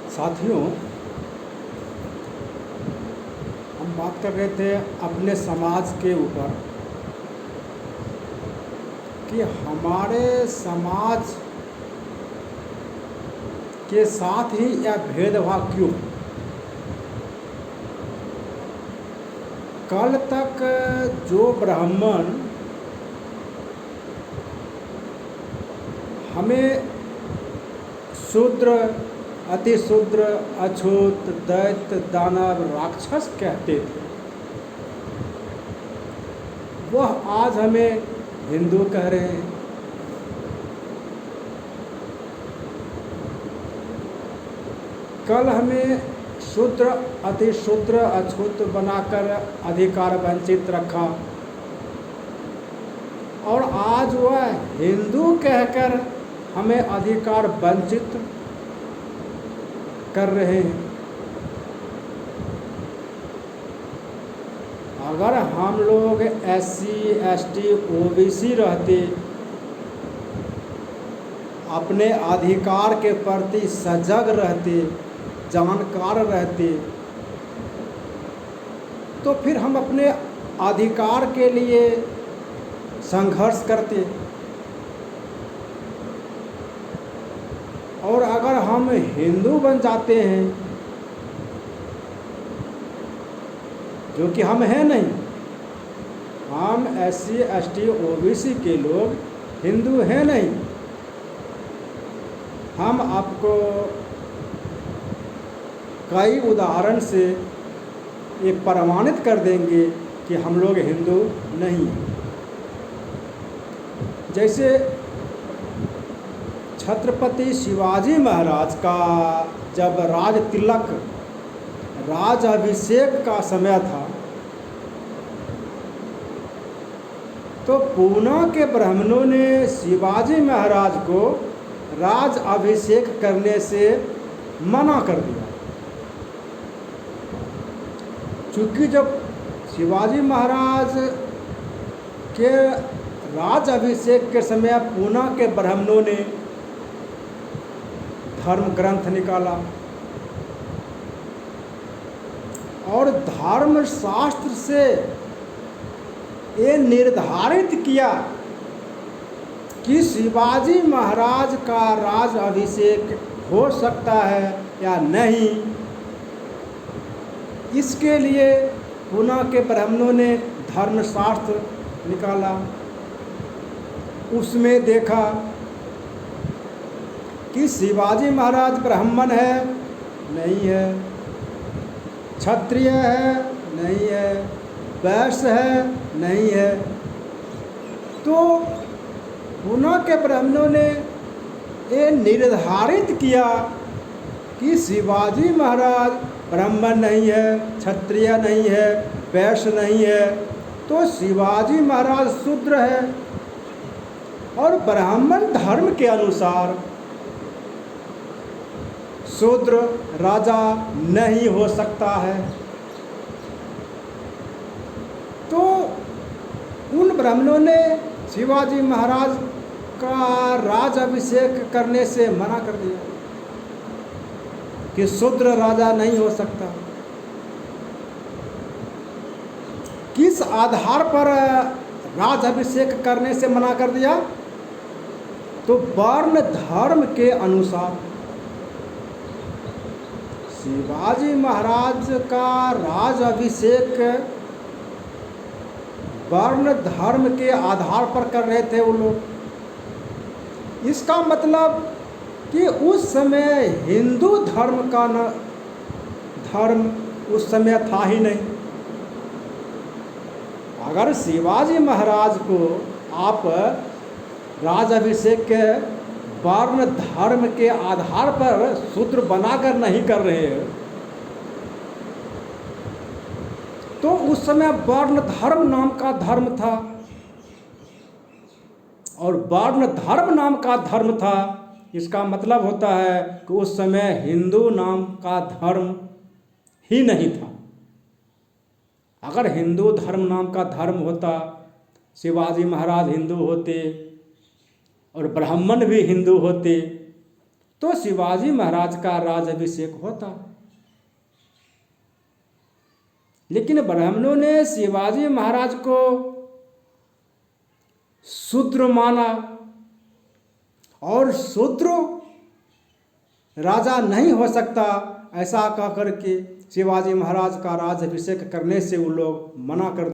साथियों, हम बात कर रहे थे अपने समाज के ऊपर कि हमारे समाज के साथ ही यह भेदभाव क्यों। कल तक जो ब्राह्मण हमें शूद्र, अतिशूद्र, अछूत, दैत्य, दानव, राक्षस कहते थे, वह आज हमें हिंदू कह रहे हैं। कल हमें शूद्र, अतिशूद्र, अछूत बनाकर अधिकार वंचित रखा और आज वह हिंदू कहकर हमें अधिकार वंचित कर रहे हैं। अगर हम लोग SC, ST, OBC रहते, अपने अधिकार के प्रति सजग रहते, जानकार रहते, तो फिर हम अपने अधिकार के लिए संघर्ष करते। और अगर हम हिंदू बन जाते हैं, जो कि हम हैं नहीं, हम SC, ST, OBC के लोग हिंदू हैं नहीं, हम आपको कई उदाहरण से ये प्रमाणित कर देंगे कि हम लोग हिंदू नहीं हैं। जैसे छत्रपति शिवाजी महाराज का जब राज तिलक, राज अभिषेक का समय था, तो पूना के ब्राह्मणों ने शिवाजी महाराज को राज अभिषेक करने से मना कर दिया। चूँकि जब शिवाजी महाराज के राज अभिषेक के समय पूना के ब्राह्मणों ने धर्म ग्रंथ निकाला और धर्म शास्त्र से ये निर्धारित किया कि शिवाजी महाराज का राज अभिषेक हो सकता है या नहीं। इसके लिए पूना के ब्राह्मणों ने धर्मशास्त्र निकाला। उसमें देखा कि शिवाजी महाराज ब्राह्मण है, नहीं है, क्षत्रिय है, नहीं है, वैश्य है, नहीं है। तो पूना के ब्राह्मणों ने ये निर्धारित किया कि शिवाजी महाराज ब्राह्मण नहीं है, क्षत्रिय नहीं है, वैश्य नहीं है, तो शिवाजी महाराज शूद्र है और ब्राह्मण धर्म के अनुसार शूद्र राजा नहीं हो सकता है। तो उन ब्राह्मणों ने शिवाजी महाराज का राज अभिषेक करने से मना कर दिया कि शूद्र राजा नहीं हो सकता। किस आधार पर राज अभिषेक करने से मना कर दिया? तो वर्ण धर्म के अनुसार। शिवाजी महाराज का राज अभिषेक वर्ण धर्म के आधार पर कर रहे थे वो लोग। इसका मतलब कि उस समय हिंदू धर्म का धर्म उस समय था ही नहीं। अगर शिवाजी महाराज को आप राज अभिषेक के वर्ण धर्म के आधार पर शूद्र बनाकर नहीं कर रहे हैं, तो उस समय वर्ण धर्म नाम का धर्म था। और वर्ण धर्म नाम का धर्म था, इसका मतलब होता है कि उस समय हिंदू नाम का धर्म ही नहीं था। अगर हिंदू धर्म नाम का धर्म होता, शिवाजी महाराज हिंदू होते और ब्राह्मण भी हिंदू होते, तो शिवाजी महाराज का राज्याभिषेक होता। लेकिन ब्राह्मणों ने शिवाजी महाराज को शूद्र माना और शूद्र राजा नहीं हो सकता, ऐसा कह कर के शिवाजी महाराज का राज्याभिषेक करने से वो लोग मना कर